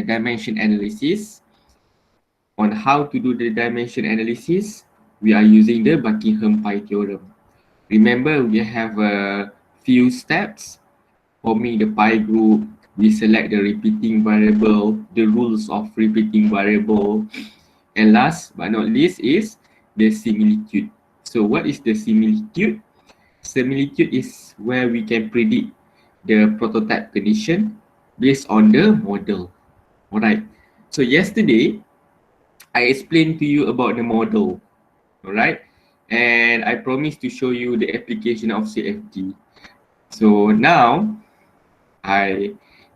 dimension analysis. On how to do the dimension analysis, we are using the Buckingham Pi theorem. Remember, we have a few steps. Forming the pi group, we select the repeating variable, the rules of repeating variable, and last but not least is the similitude. So what is the similitude? Similitude is where we can predict the prototype condition based on the model. Alright, so yesterday I explained to you about the model. Alright, and I promised to show you the application of CFD. So now I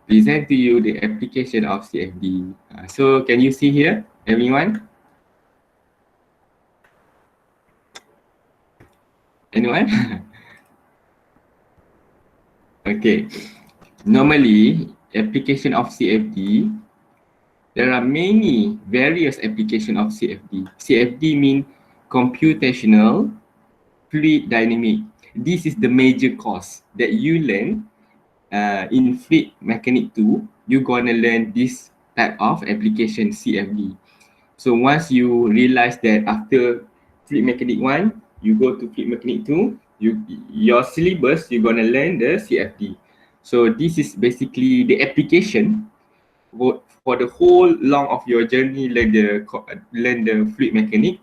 present to you the application of CFD. So can you see here, everyone? Anyone? Okay. Normally, application of CFD, there are many various application of CFD. CFD mean computational fluid dynamic. This is the major course that you learn in fluid mechanic 2. You're gonna learn this type of application CFD. So once you realize that after fluid mechanic 1, you go to fluid mechanic 2, your syllabus, you're gonna learn the CFD. So this is basically the application for the whole long of your journey, learn the fluid mechanic,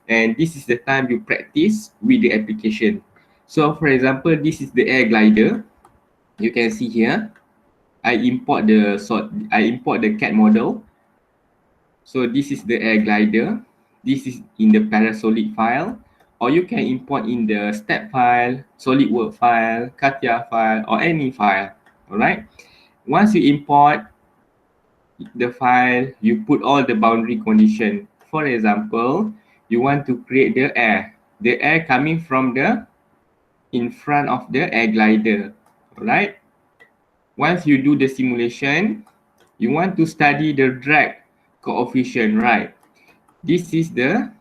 and this is the time you practice with the application. So for example, this is the air glider. You can see here, I import the CAD model. So this is the air glider. This is in the Parasolid file, or you can import in the step file, SolidWorks file, CATIA file, or any file. All right. Once you import the file, you put all the boundary condition. For example, you want to create the air coming from the in front of the air glider. All right. Once you do the simulation, you want to study the drag coefficient, right? This is the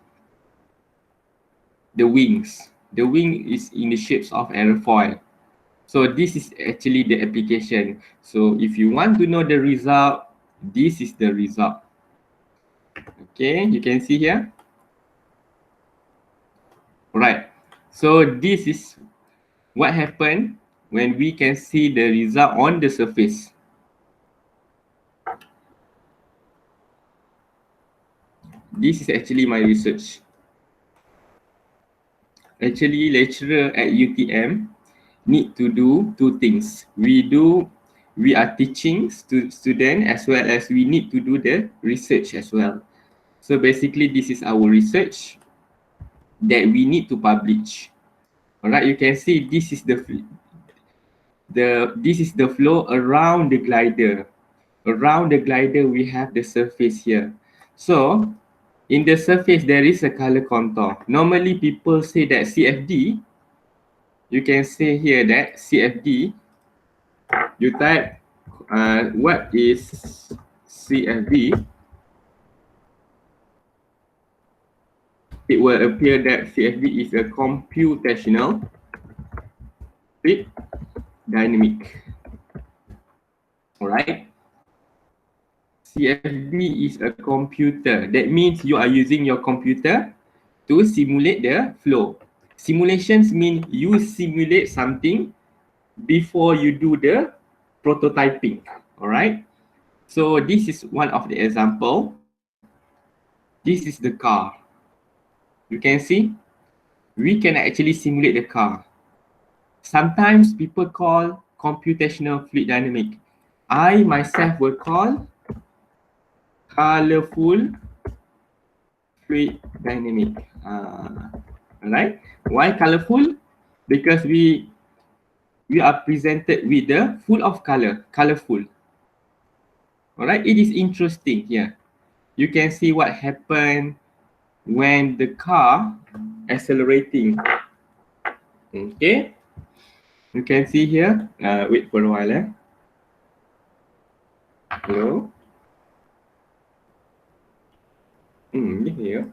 wings. The wing is in the shapes of airfoil. So this is actually the application. So if you want to know the result, this is the result. Okay, you can see here. Right. So this is what happened when we can see the result on the surface. This is actually my research. Actually, lecturer at UTM need to do two things. We are teaching student as well as we need to do the research as well. So basically, this is our research that we need to publish. All right, you can see this is the flow around the glider. Around the glider, we have the surface here. So in the surface, there is a color contour. Normally, people say that CFD. You can say here that CFD. You type what is CFD. It will appear that CFD is a computational fluid dynamic. All right. CFD is a computer. That means you are using your computer to simulate the flow. Simulations mean you simulate something before you do the prototyping. All right. So this is one of the example. This is the car. You can see we can actually simulate the car. Sometimes people call computational fluid dynamic. I myself will call colorful fluid dynamic. Alright. Why colorful? Because we are presented with the full of color, colorful. Alright. It is interesting here. You can see what happened when the car accelerating. Okay. You can see here. Wait for a while. Hello. Here.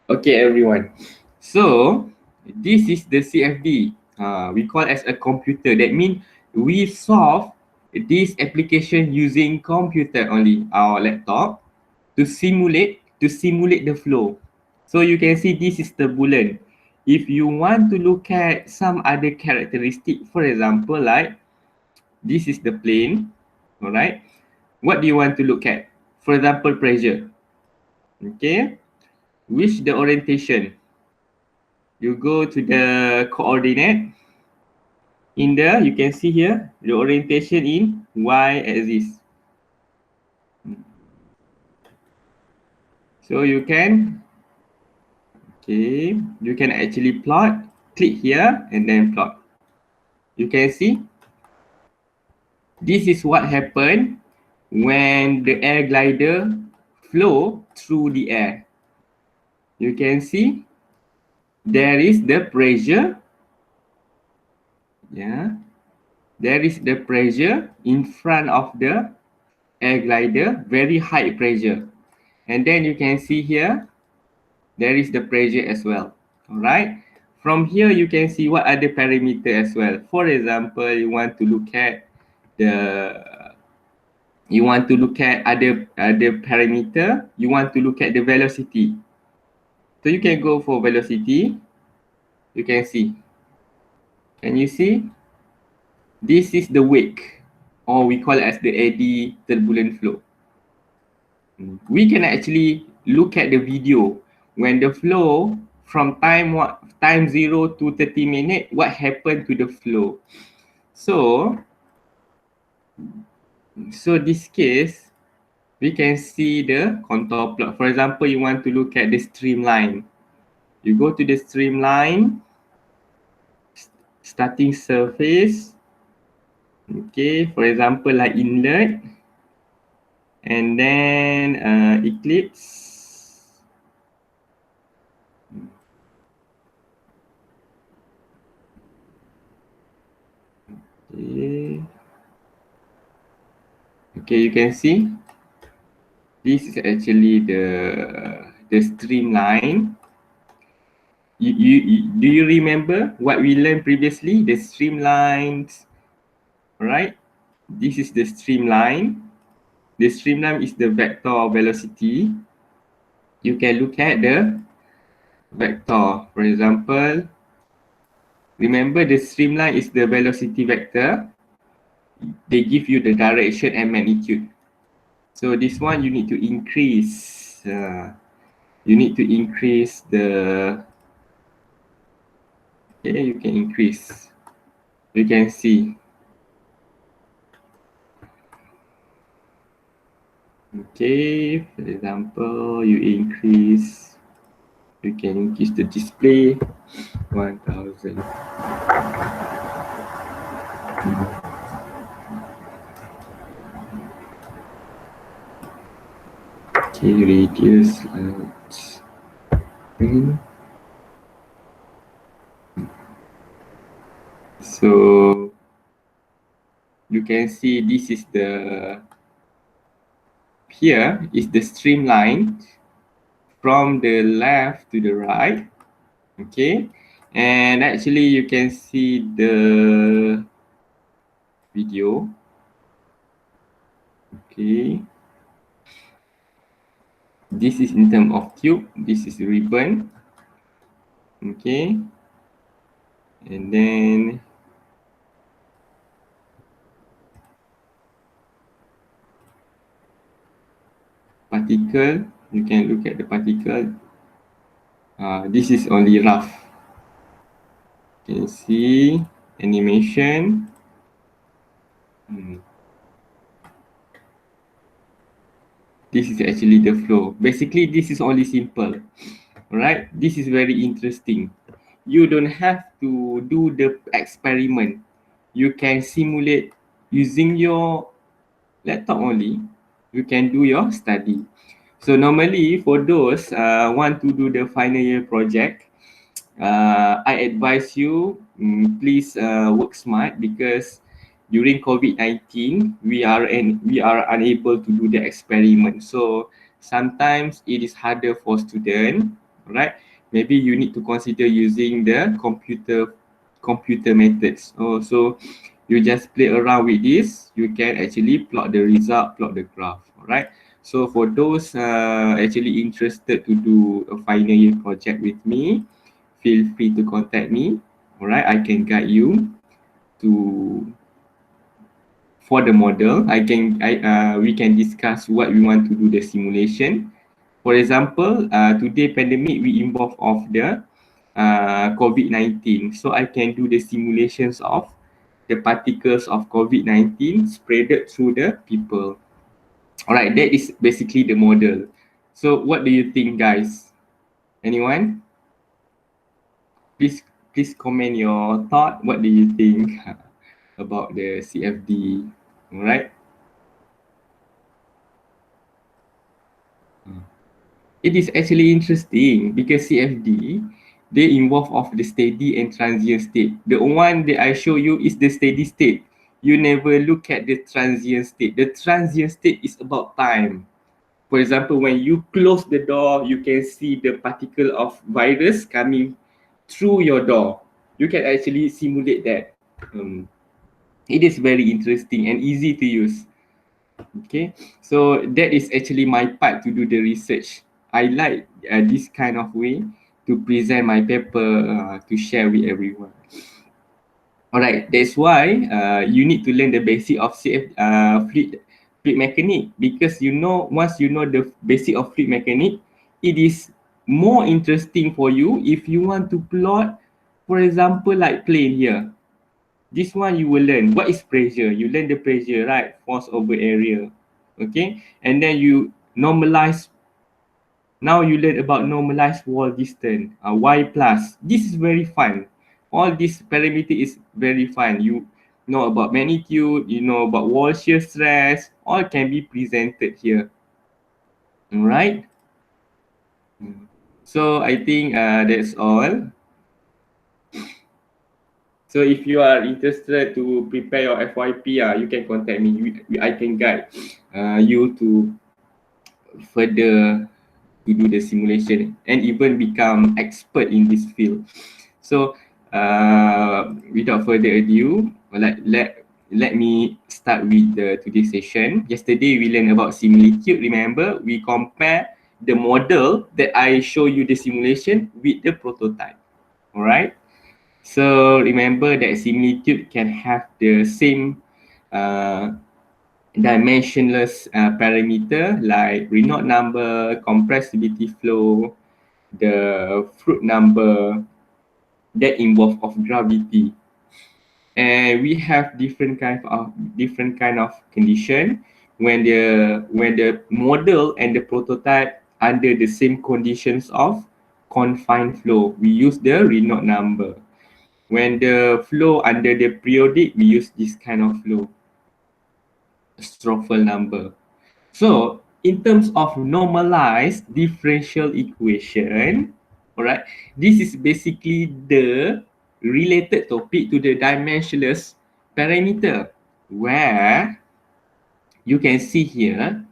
Okay, everyone. So this is the CFD. We call as a computer. That means we solve this application using computer only, our laptop, to simulate the flow. So you can see this is turbulent. If you want to look at some other characteristic, for example, like this is the plane, all right? What do you want to look at? For example, pressure. Okay, which the orientation? You go to the coordinate. In there, you can see here the orientation in y-axis. So you can actually plot. Click here and then plot. You can see this is what happened when the air glider flow through the air. You can see there is the pressure. Yeah, there is the pressure in front of the air glider, very high pressure. And then you can see here, there is the pressure as well. All right. From here, you can see what other parameter as well. For example, you want to look at the other parameter. You want to look at the velocity. So you can go for velocity. You can see. Can you see? This is the wake, or we call it as the eddy turbulent flow. We can actually look at the video when the flow from time 0 to 30 minutes, what happened to the flow. So this case, we can see the contour plot. For example, you want to look at the streamline. You go to the streamline, starting surface. Okay, for example, like inlet, and then eclipse. Okay. Okay, you can see this is actually the streamline. Do you remember what we learned previously? The streamlines, right? This is the streamline. The streamline is the vector velocity. You can look at the vector. For example, remember the streamline is the velocity vector. They give you the direction and magnitude. So this one you need to increase. You need to increase the. Okay, you can increase. You can see. Okay, for example, you can increase the display 1000. Okay, radius so you can see this is here is the streamline from the left to the right. Okay, and actually you can see the video. Okay, this is in terms of tube, this is ribbon. Okay, and then particle, you can look at the particle. This is only rough. You can see animation. This is actually the flow. Basically, this is only simple. Right? This is very interesting. You don't have to do the experiment. You can simulate using your laptop only. You can do your study. So normally for those want to do the final year project, I advise you please work smart, because during COVID-19 we are unable to do the experiment. So sometimes it is harder for students right? Maybe you need to consider using the computer methods. So you just play around with this. You can actually plot the result, plot the graph. All right. So for those actually interested to do a final year project with me, feel free to contact me. All right. I can guide you to for the model. We can discuss what we want to do the simulation. For example, today pandemic we involve of the COVID-19. So I can do the simulations of the particles of COVID-19 spreaded through the people. All right, that is basically the model. So what do you think, guys? Anyone? Please, please comment your thought. What do you think about the CFD? All right. It is actually interesting because CFD, they involve of the steady and transient state. The one that I show you is the steady state. You never look at the transient state. The transient state is about time. For example, when you close the door, you can see the particle of virus coming through your door. You can actually simulate that. It is very interesting and easy to use. Okay, so that is actually my part to do the research. I like this kind of way to present my paper to share with everyone. All right, that's why you need to learn the basic of fluid mechanic, because you know, once you know the basic of fluid mechanic, it is more interesting for you if you want to plot, for example, like plane here. This one you will learn what is pressure. You learn the pressure, right? Force over area. Okay, and then you normalize. Now you learn about normalized wall distance, y plus. This is very fun. All this parameter is very fun. You know about magnitude, you know about wall shear stress, all can be presented here. All right. So I think that's all. So if you are interested to prepare your FYP, you can contact me. I can guide you to further to do the simulation and even become expert in this field. So without further ado, let me start with the today's session. Yesterday we learned about similitude. Remember, we compare the model that I show you the simulation with the prototype. All right. So remember that similitude can have the same dimensionless parameter like Reynolds number, compressibility flow, the Froude number that involve of gravity. And we have different kind of condition when the model and the prototype under the same conditions of confined flow. We use the Reynolds number. When the flow under the periodic, we use this kind of flow, Stoffel number. So in terms of normalized differential equation, all right, this is basically the related topic to the dimensionless parameter, where you can see here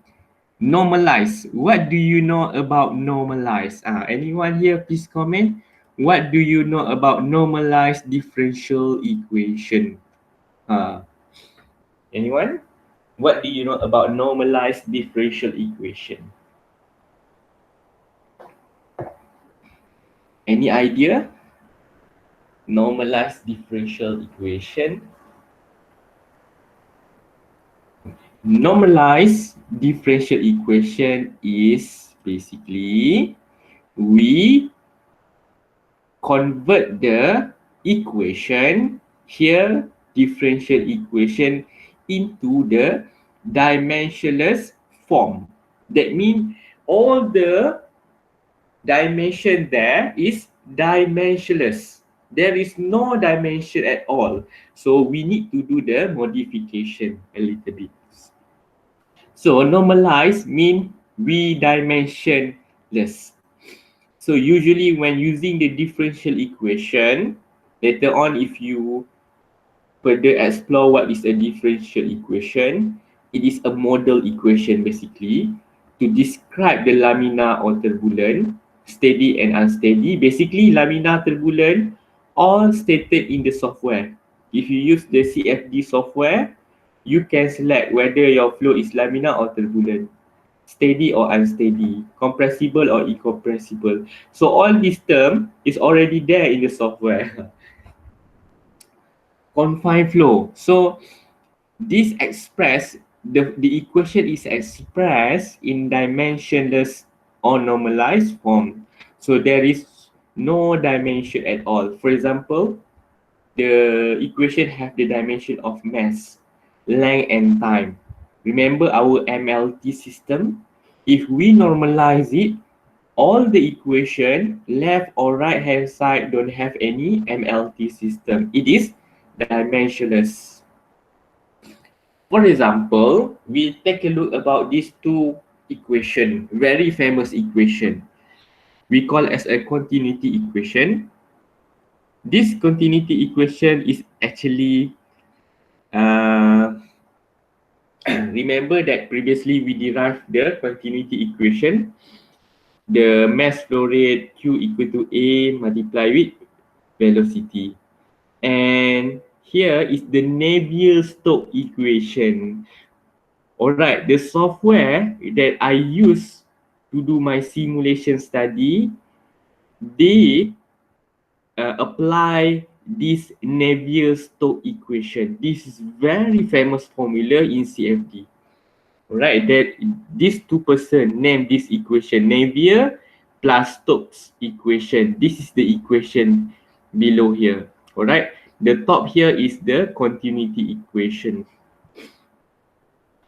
normalized. What do you know about normalized? Anyone here, please comment. What do you know about normalized differential equation? Anyone? What do you know about normalized differential equation? Any idea? Normalized differential equation. Normalized differential equation is basically we convert the equation here, differential equation, into the dimensionless form. That means all the dimension there is dimensionless. There is no dimension at all. So we need to do the modification a little bit. So normalize mean we dimensionless. So usually when using the differential equation, later on if you further explore what is a differential equation, it is a model equation basically to describe the lamina or turbulent steady and unsteady. Basically, laminar, turbulent, all stated in the software. If you use the CFD software, you can select whether your flow is laminar or turbulent, steady or unsteady, compressible or incompressible. So all this term is already there in the software. Confined flow. So this express the equation is expressed in dimensionless or normalized form. So there is no dimension at all. For example, the equation have the dimension of mass, length, and time. Remember our MLT system? If we normalize it, all the equation left or right hand side don't have any MLT system. It is dimensionless. For example, we take a look about these two equation, very famous equation. We call as a continuity equation. This continuity equation is actually remember that previously we derived the continuity equation. The mass flow rate Q equal to A multiplied with velocity. And here is the Navier-Stokes equation. Alright, the software that I use to do my simulation study, they apply this Navier-Stokes equation. This is very famous formula in CFD. Alright, that these two person name this equation Navier plus Stokes equation. This is the equation below here. Alright, the top here is the continuity equation.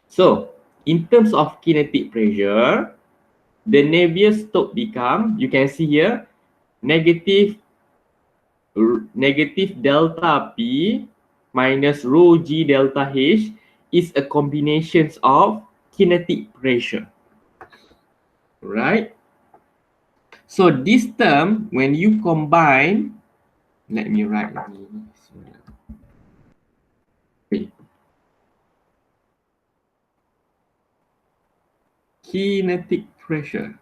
So, in terms of kinetic pressure, the Navier-Stokes become, you can see here, negative delta P minus rho G delta H is a combination of kinetic pressure. Right? So this term, when you combine, let me write. Okay. Kinetic pressure.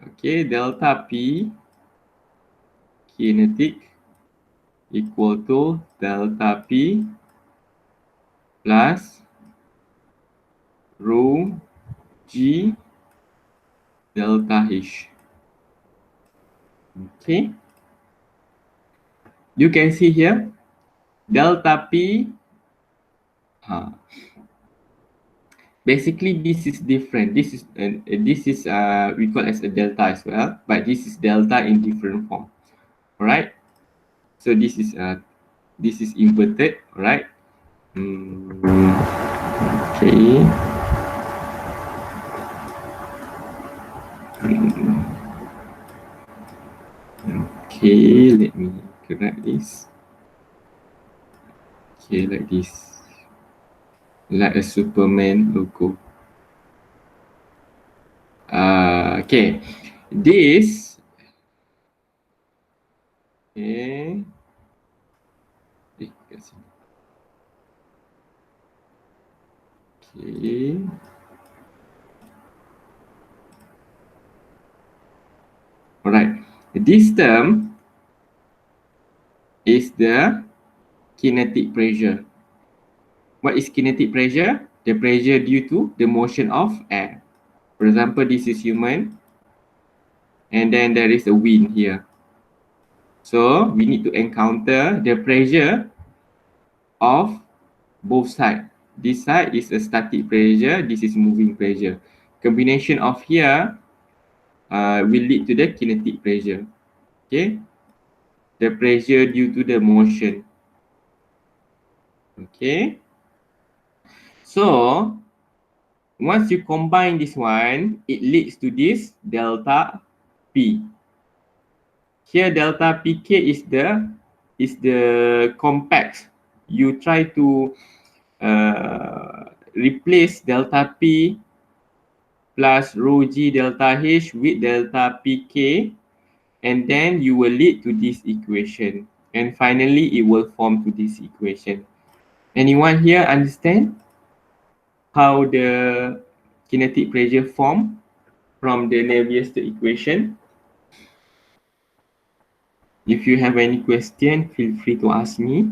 Okay, delta P kinetic equal to delta P plus rho G delta H. Okay. You can see here, delta P, basically this is different. This is we call as a delta as well, but this is delta in different form. All right. So this is inverted. All right. Okay. Okay, let me correct this. Okay, like this. Like a Superman logo. Okay. This. Okay. Kat sini. Okay. Alright. This term is the kinetic pressure. What is kinetic pressure? The pressure due to the motion of air. For example, this is human. And then there is a wind here. So we need to encounter the pressure of both sides. This side is a static pressure. This is moving pressure. Combination of here will lead to the kinetic pressure. Okay. The pressure due to the motion. Okay. So once you combine this one, it leads to this delta P. Here delta PK is the compact. You try to replace delta P plus rho G delta H with delta PK, and then you will lead to this equation. And finally, it will form to this equation. Anyone here understand how the kinetic pressure form? from the Navier-Stokes equation? If you have any question, feel free to ask me.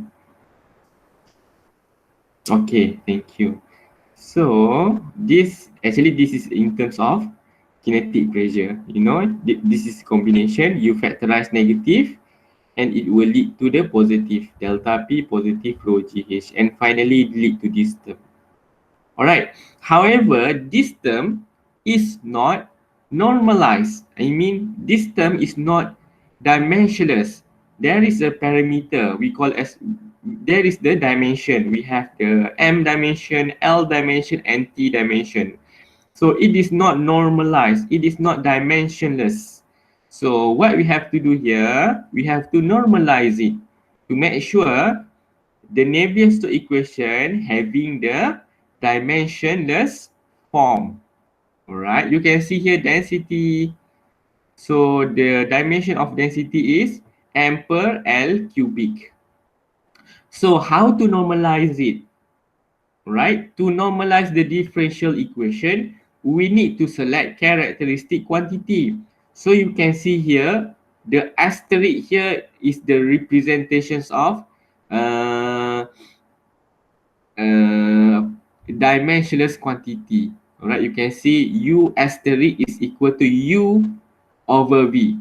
Okay, thank you. So this is in terms of kinetic pressure. You know, this is combination. You factorize negative, and it will lead to the positive delta P positive rho GH, and finally lead to this term. All right. However, this term is not normalized. I mean, this term is not dimensionless. There is a parameter we call as, there is the dimension. We have the M dimension, L dimension, and T dimension. So it is not normalized. It is not dimensionless. So what we have to do here, we have to normalize it to make sure the Navier-Stokes equation having the dimensionless form. All right, you can see here density. So the dimension of density is m per L cubic. So how to normalize it? Right, to normalize the differential equation, we need to select characteristic quantity. So you can see here, the asterisk here is the representations of uh, dimensionless quantity. All right, you can see U asterisk is equal to U over V.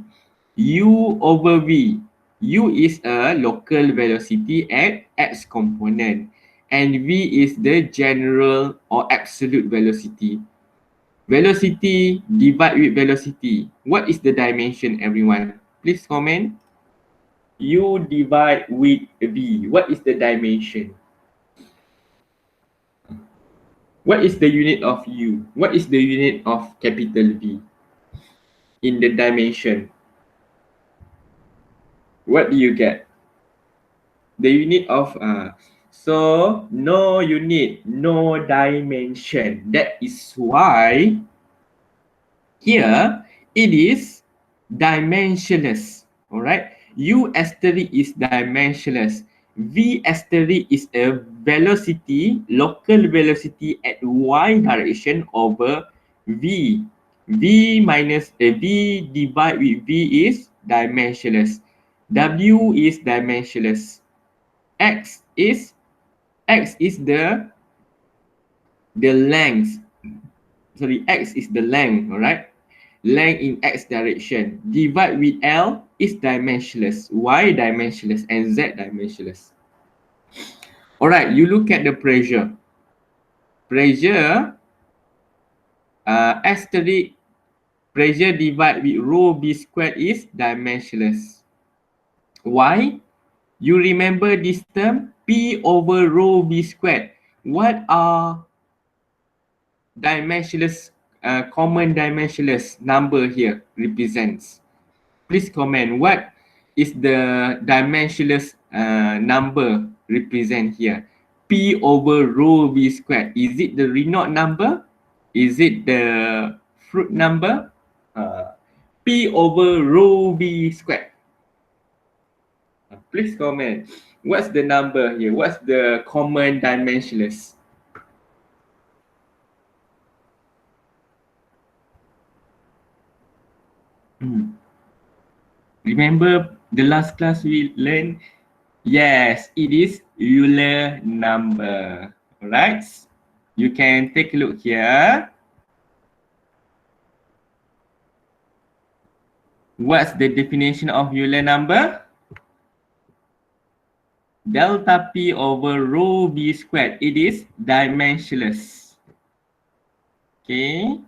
U over V. U is a local velocity at x component, and V is the general or absolute velocity. Velocity divide with velocity. What is the dimension, everyone? Please comment. U divide with V. What is the dimension? What is the unit of U? What is the unit of capital V in the dimension? What do you get? The unit of so no unit, no dimension. That is why here it is dimensionless. All right. U asterisk is dimensionless. V asterisk is a velocity, local velocity at y direction over V. V minus V divide with V is dimensionless. W is dimensionless. X is the length. Sorry, X is the length, all right? Length in X direction. Divide with L is dimensionless. Y dimensionless and Z dimensionless. All right, you look at the pressure. Pressure, asterisk, pressure divide with rho B squared is dimensionless. Why? You remember this term? P over rho B squared. What are dimensionless, common dimensionless number here represents? Please comment. What is the dimensionless number represent here? P over rho V squared. Is it the Reynolds number? Is it the fruit number? P over rho V squared. Please comment. What's the number here? What's the common dimensionless? Remember the last class we learned? Yes, it is Euler number. Alright. You can take a look here. What's the definition of Euler number? Delta P over rho B squared. It is dimensionless. Okay.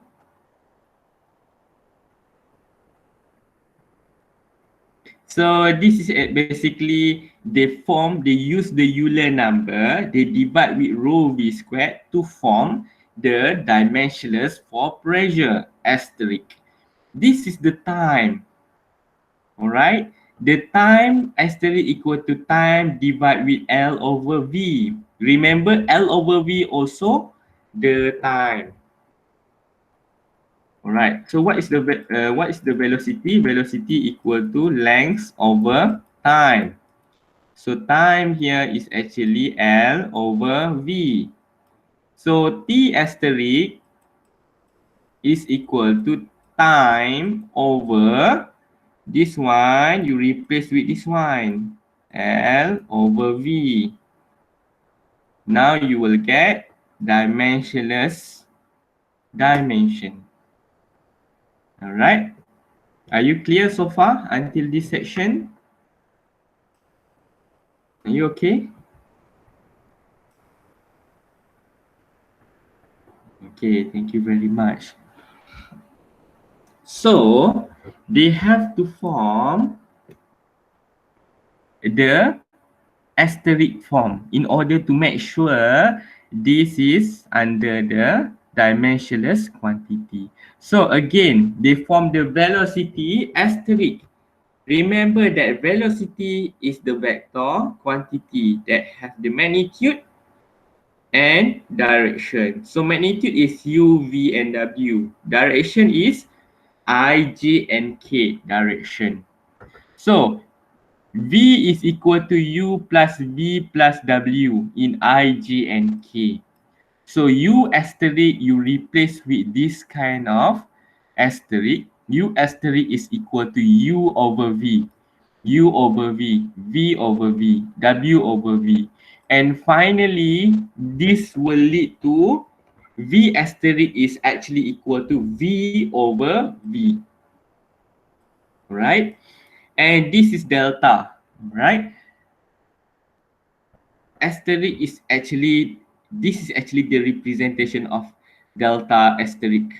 So this is basically they use the Euler number, they divide with rho V squared to form the dimensionless for pressure asterisk. This is the time. All right. The time asterisk equal to time divide with L over V. Remember L over V also the time. All right. So what is the velocity? Velocity equal to length over time. So time here is actually L over V. So T asterisk is equal to time over this one, you replace with this one, L over V. Now you will get dimensionless dimension. All right. Are you clear so far until this section? Are you okay? Okay, thank you very much. So, they have to form the asterisk form in order to make sure this is under the dimensionless quantity. So again, they form the velocity asterisk. Remember that velocity is the vector quantity that has the magnitude and direction. So magnitude is U, V, and W. Direction is I, J, and K direction. So V is equal to U plus V plus W in I, J, and K. So U asterisk, you replace with this kind of asterisk. U asterisk is equal to U over V. U over V, V over V, W over V. And finally, this will lead to V asterisk is actually equal to V over V. Right? And this is delta, right? Asterisk is actually, this is actually the representation of delta asterisk.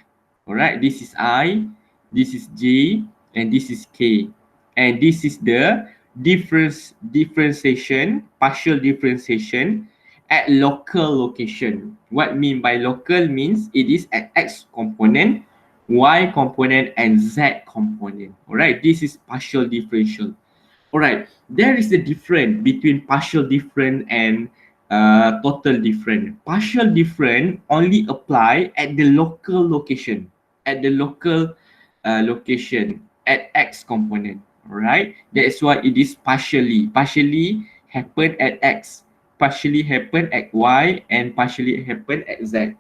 All right, this is I, this is J, and this is K. And this is the differentiation, partial differentiation at local location. What mean by local means it is at X component, Y component, and Z component. All right, this is partial differential. All right, there is a difference between partial difference and total difference. Partial difference only apply at the local location, at the local location at X component. Right, that's why it is partially. Partially happen at X, partially happen at Y, and partially happen at Z.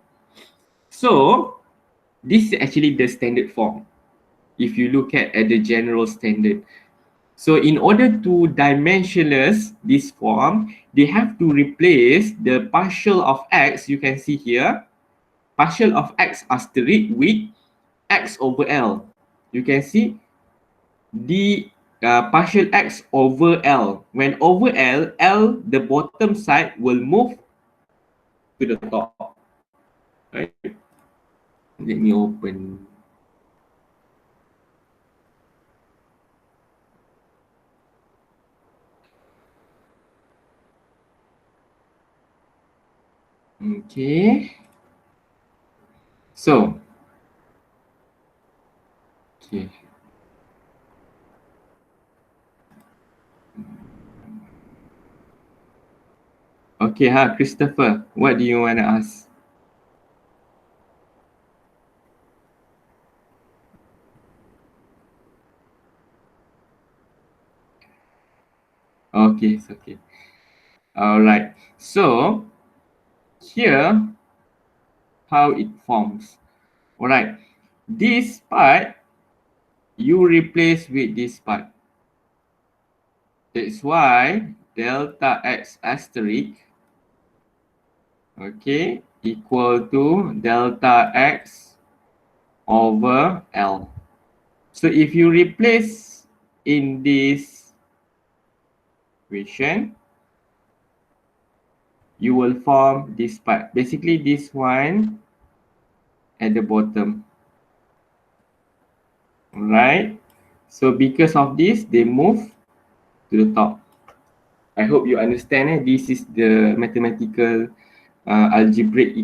So this is actually the standard form. If you look at the general standard. So in order to dimensionless this form, they have to replace the partial of X, you can see here, partial of X asterisk with X over L. You can see the partial X over L. When over L, L, the bottom side will move to the top. Right? Let me open. Okay. So, okay. Okay, Christopher, what do you want to ask? Okay, it's okay. All right. So, here, how it forms. All right. This part, you replace with this part. That's why delta X asterisk, okay, equal to delta X over L. So if you replace in this equation, you will form this part. Basically, this one at the bottom. Alright. So because of this, they move to the top. I hope you understand. This is the mathematical algebraic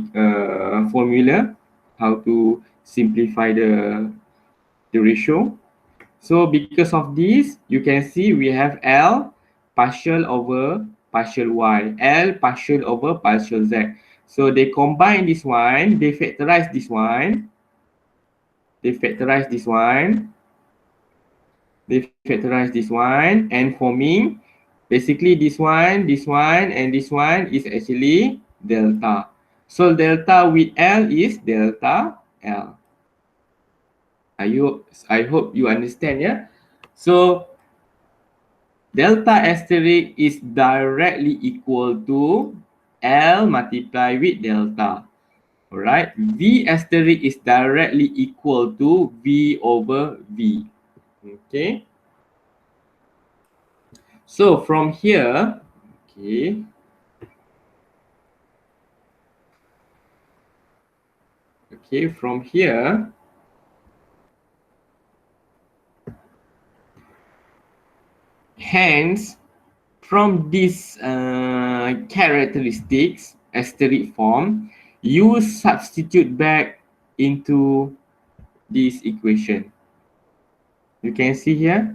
formula, how to simplify the ratio. So because of this, you can see we have L partial over partial Y, L partial over partial Z. So they combine this one, they factorize this one, they factorize this one, they factorize this one, and forming basically this one, and this one is actually delta. So delta with L is delta L. I hope you understand, yeah? So delta asterisk is directly equal to L multiplied with delta. Alright, V asterisk is directly equal to V over V. Okay. So from here, okay. Okay, from here, hence, from these characteristics, asterisk form, you substitute back into this equation. You can see here,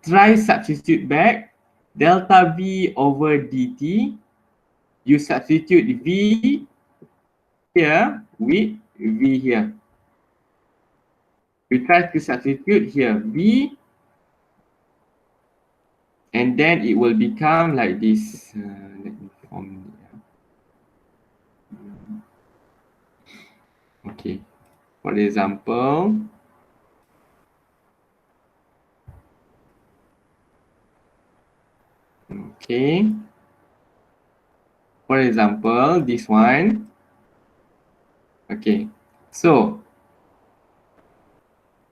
try substitute back delta V over dt. You substitute V here with V here. We try to substitute here V, and then it will become like this. Let me form it. Okay. For example, okay. For example, this one. Okay. So,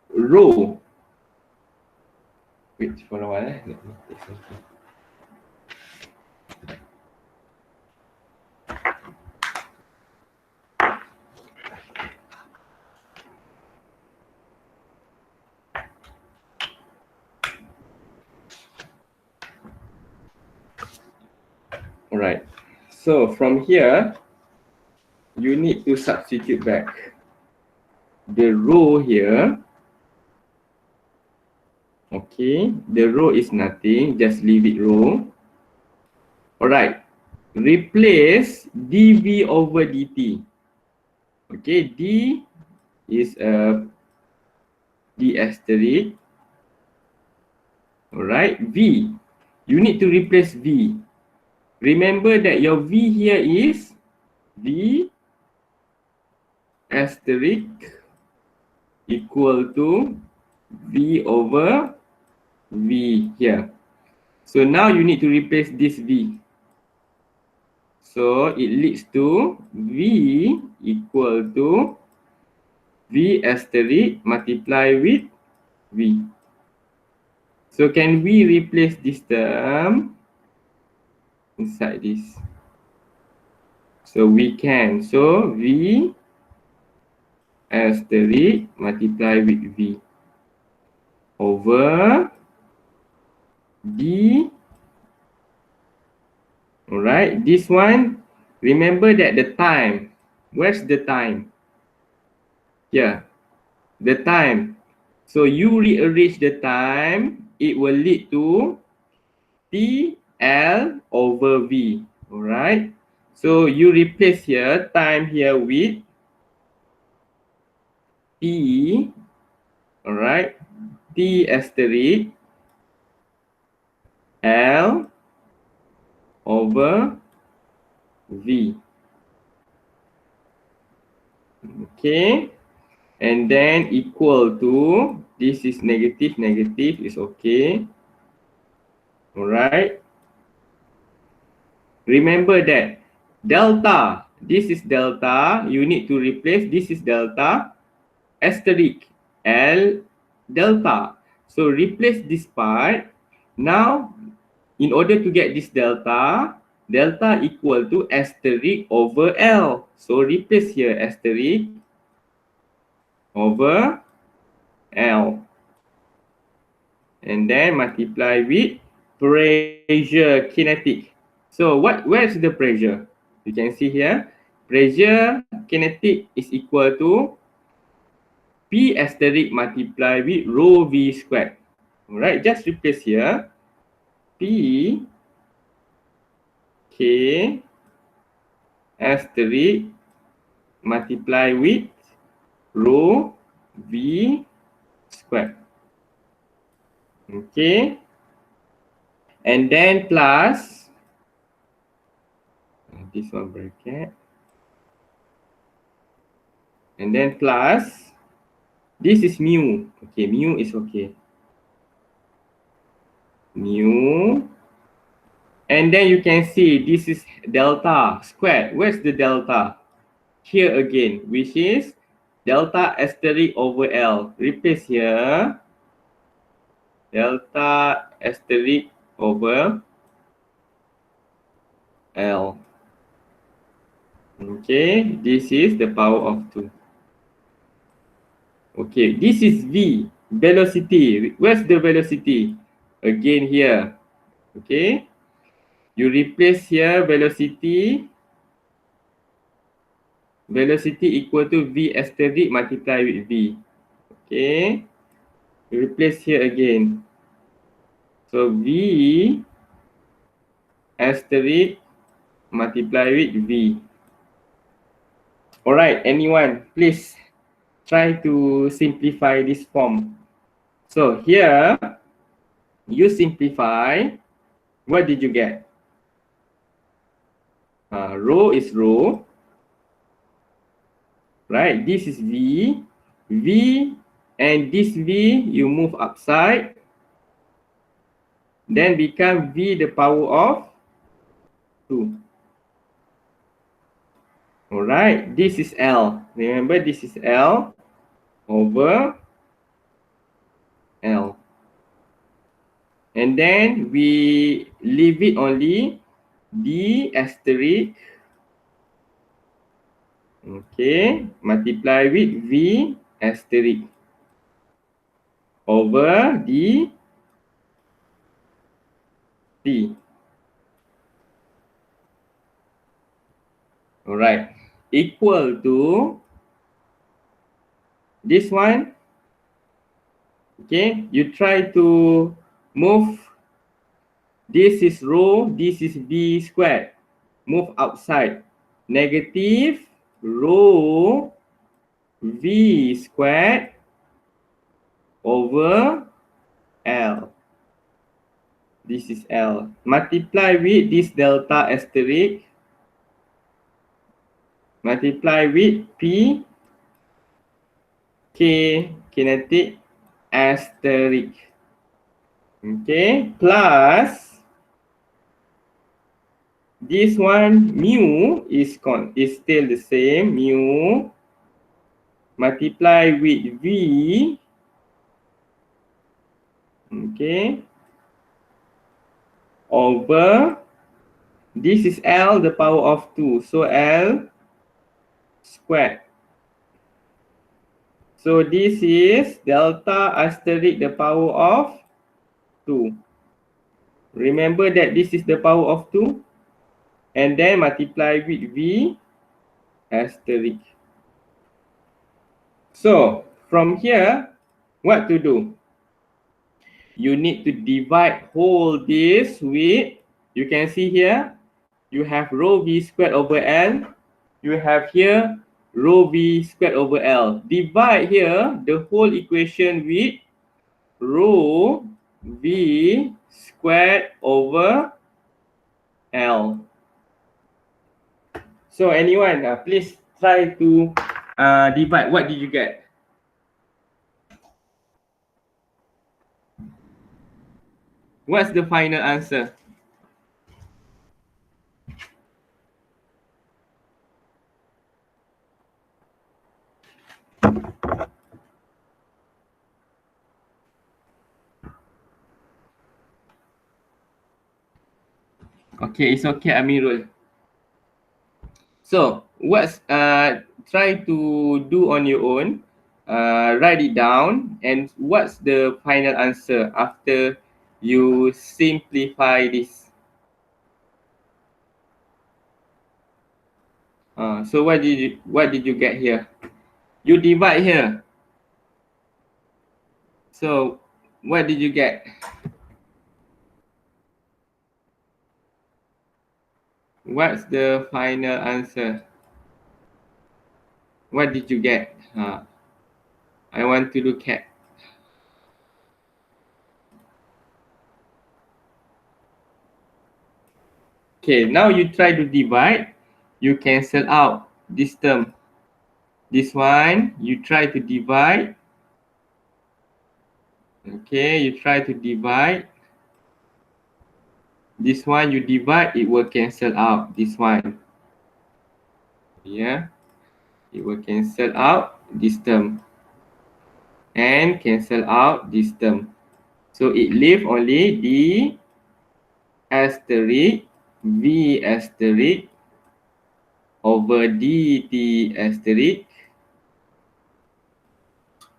row. Wait for a while. Let me take something. All right. So from here, you need to substitute back the row here. Okay, the row is nothing, just leave it row. All right, replace dv over dt. Okay, d is d asterisk. All right, v. You need to replace v. Remember that your v here is v asterisk equal to v over v here. So now you need to replace this v. So it leads to v equal to v asterisk multiply with v. So can we replace this term inside this? So we can. So v asterisk multiply with v over d. Alright, this one, remember that the time, where's the time? Here, the time. So you rearrange the time, it will lead to T L over V. Alright, so you replace here, time here with T, alright, T asterisk L over V. Okay, and then equal to, this is negative, negative is okay. Alright, remember that delta, this is delta, you need to replace, this is delta, asterisk L delta. So replace this part. Now, in order to get this delta, delta equal to asterisk over L. So replace here asterisk over L. And then multiply with pressure kinetic. So where's the pressure? You can see here, pressure kinetic is equal to P asterisk multiply with rho V squared. Alright, just replace here. P K asterisk multiply with rho V squared. Okay. And then plus this one bracket. And then plus This is mu. Okay, mu is okay. Mu. And then you can see this is delta squared. Where's the delta? Here again, which is delta asterisk over L. Replace here. Delta asterisk over L. Okay, this is the power of 2. Okay, this is V, velocity. Where's the velocity? Again here. Okay, you replace here velocity. Velocity equal to V asterisk multiply with V. Okay, you replace here again. So V asterisk multiply with V. Alright, anyone, please try to simplify this form. So here, you simplify. What did you get? Rho is rho. Right, this is V. V and this V, you move upside. Then become V the power of 2. Alright, this is L. Remember, this is L over L. And then we leave it only D asterisk. Okay, multiply with V asterisk over D T. Alright, equal to this one. Okay, you try to move. This is rho, this is V squared. Move outside. Negative rho V squared over L. This is L. Multiply with this delta asterisk. Multiply with P K kinetic asterisk. Okay, plus this one mu is still the same. Mu multiply with V. Okay, over this is L the power of 2, so L squared. So this is delta asterisk the power of 2. Remember that this is the power of 2. And then multiply with V asterisk. So from here, what to do? You need to divide whole this with, you can see here, you have rho V squared over L. You have here rho V squared over L. Divide here the whole equation with rho V squared over L. So anyone, please try to divide. What did you get? What's the final answer? Okay, it's okay, Amirul. So what's try to do on your own. Write it down, and what's the final answer after you simplify this? So what did you get here? You divide here. So what did you get? What's the final answer? What did you get? I want to look at. Okay, now you try to divide. You cancel out this term. This one, you try to divide. Okay, you try to divide. This one you divide, it will cancel out this one. Yeah, it will cancel out this term and cancel out this term. So it leave only d asterisk v asterisk over dt asterisk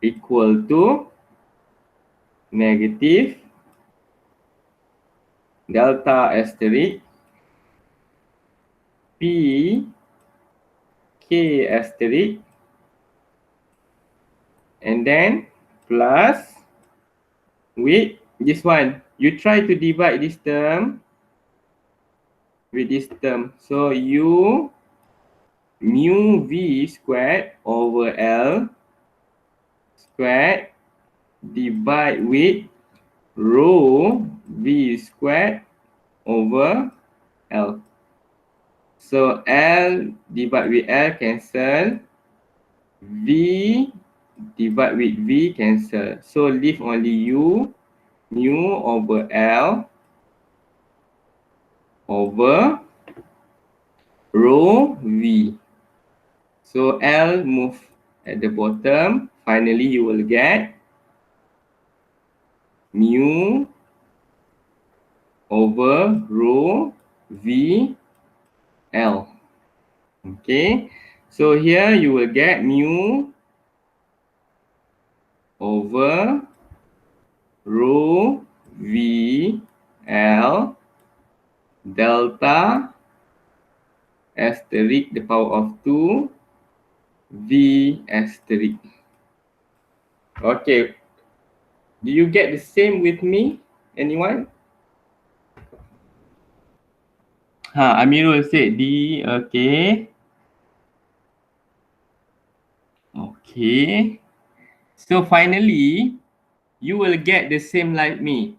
equal to negative delta asterisk p k asterisk and then plus with this one. You try to divide this term with this term. So u mu v squared over L squared divide with rho v squared over L. So L divide with L cancel, V divide with V cancel. So leave only U mu over L over rho V. So L move at the bottom. Finally, you will get mu over rho V L. Okay, so here you will get mu over rho V L delta asterisk the power of 2 V asterisk. Okay, do you get the same with me? Anyone? Amirul said D. Okay. Okay. So finally, you will get the same like me.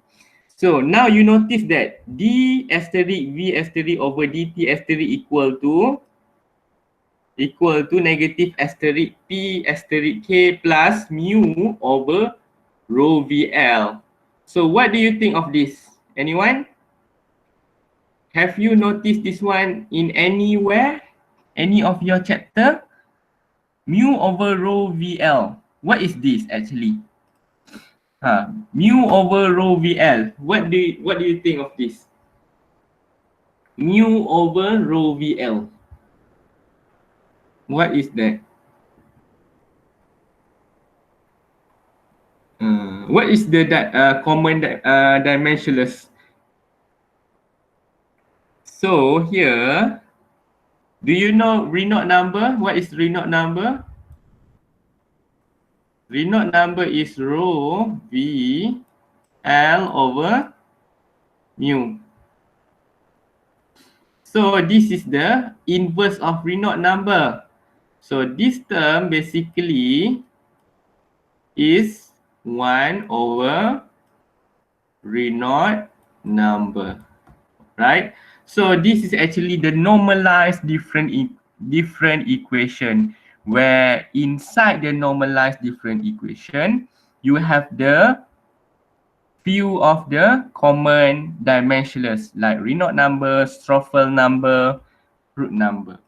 So now you notice that D asterisk V asterisk over dt asterisk equal to negative asterisk P asterisk K plus mu over rho VL. So what do you think of this? Anyone? Have you noticed this one in anywhere? Any of your chapter? Mu over rho VL. What is this actually? Mu over rho VL. What do you think of this? Mu over rho VL. What is that? What is the common dimensionless? So here, do you know Reynolds number? What is Reynolds number? Reynolds number is rho V L over mu. So this is the inverse of Reynolds number. So this term basically is 1 over Reynolds number, right? So this is actually the normalized different equation, where inside the normalized different equation, you have the few of the common dimensionless like Reynolds number, Stoffel number, root number.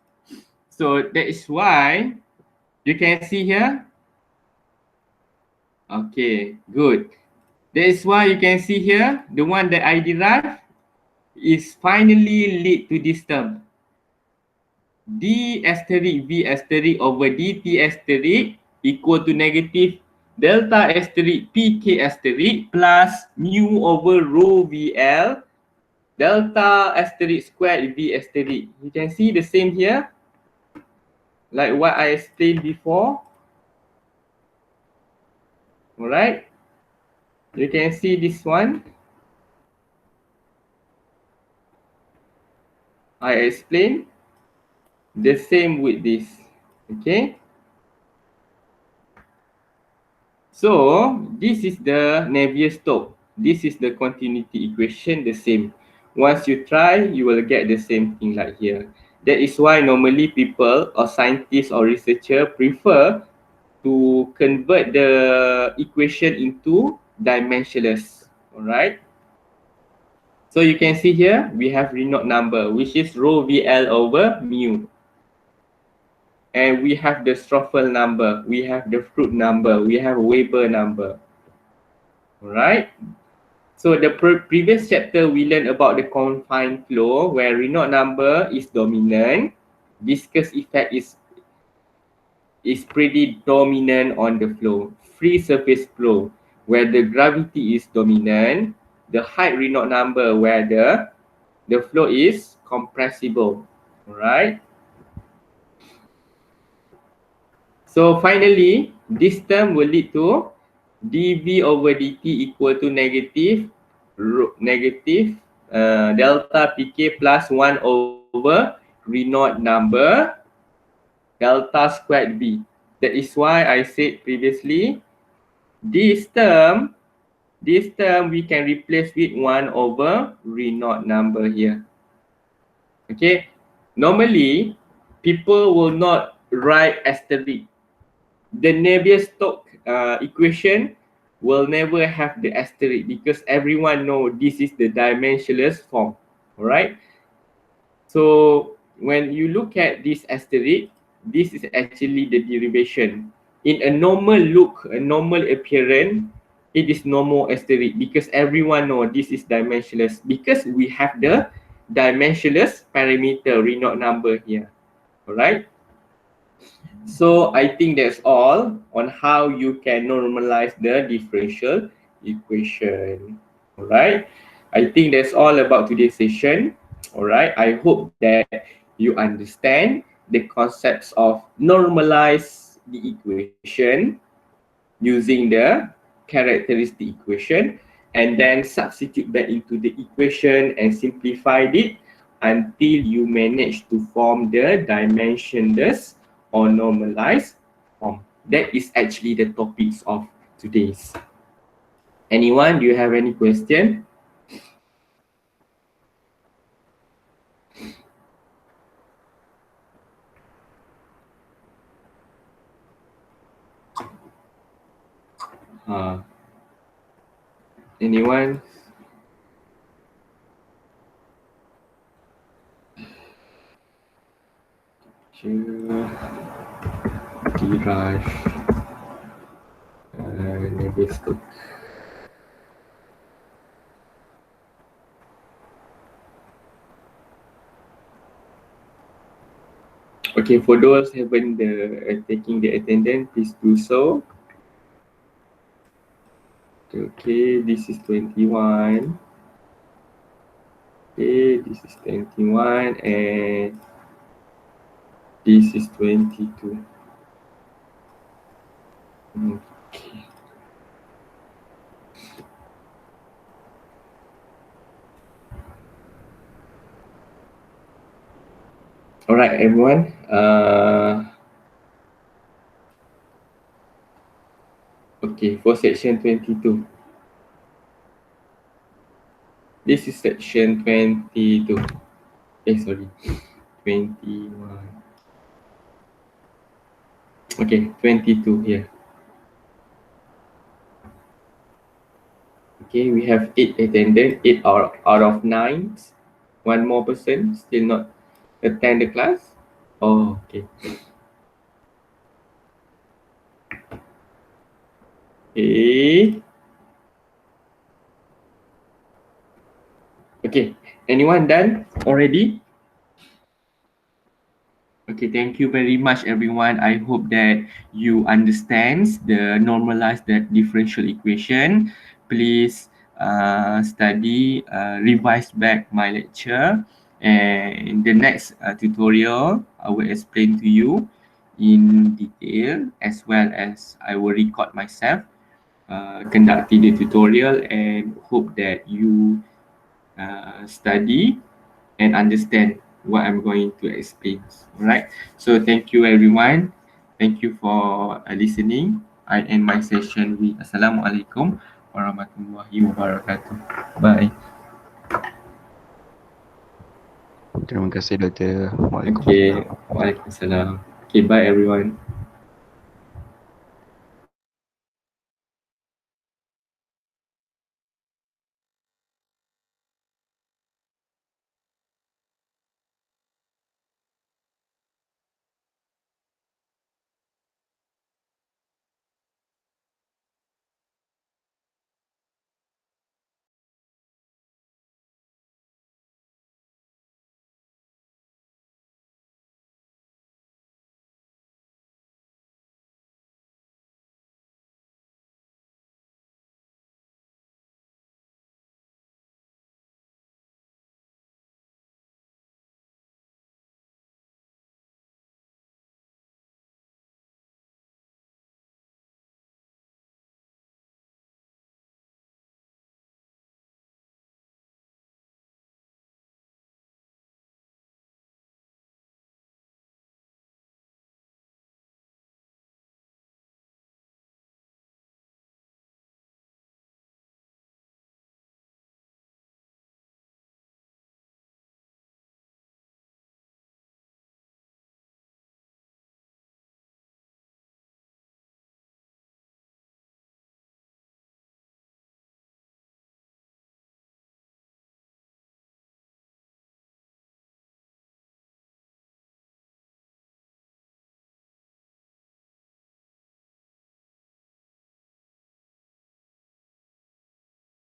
So that is why you can see here. Okay, good. That is why you can see here, the one that I derived is finally lead to this term. D asterisk V asterisk over dt asterisk equal to negative delta asterisk pk asterisk plus mu over rho VL delta asterisk squared V asterisk. You can see the same here, like what I explained before. All right, you can see this one. I explained the same with this. Okay, so this is the Navier-Stokes. This is the continuity equation, the same. Once you try, you will get the same thing like here. That is why normally people or scientists or researcher prefer to convert the equation into dimensionless. All right. So you can see here we have Reynolds number, which is rho VL over mu. And we have the Stoffel number, we have the Fruit number, we have Weber number. All right. So the previous chapter we learned about the confined flow where Reynolds number is dominant, viscous effect is pretty dominant on the flow. Free surface flow where the gravity is dominant, the height Reynolds number where the flow is compressible. All right. So finally, this term will lead to dV over dt equal to negative delta pk plus 1 over Reynolds number delta squared b. That is why I said previously, this term we can replace with 1 over Reynolds number here. Okay, normally people will not write asterisk. The Navier-Stokes equation will never have the asterisk because everyone know this is the dimensionless form. All right. So when you look at this asterisk, this is actually the derivation. In a normal look, a normal appearance, it is normal asterisk because everyone know this is dimensionless because we have the dimensionless parameter Reynolds number here. All right. So I think that's all on how you can normalize the differential equation. All right. I think that's all about today's session. All right. I hope that you understand the concepts of normalize the equation using the characteristic equation and then substitute that into the equation and simplify it until you manage to form the dimensionless or normalized form. That is actually the topics of today's. Anyone, do you have any question? Anyone? Diraj, Navier-Stokes. Okay, for those haven't taking the attendance, please do so. Okay, this is 21. Okay, this is 21 and this is 22. Okay. All right, everyone. Okay, for section 22. This is section 22. Sorry. 21. Okay, 22 here. Okay, we have 8 attendants, 8 out of 9. One more person still not attend the class. Oh, okay. Okay. Okay, anyone done already? Okay, thank you very much, everyone. I hope that you understand the normalized differential equation. Please study, revise back my lecture. And in the next tutorial, I will explain to you in detail as well as I will record myself conducting the tutorial and hope that you study and understand what I'm going to explain. All right. So thank you, everyone. Thank you for listening. I end my session with Assalamualaikum warahmatullahi wabarakatuh. Bye. Terima kasih, Doktor. Okay. Waalaikumsalam. Okay. Bye, everyone.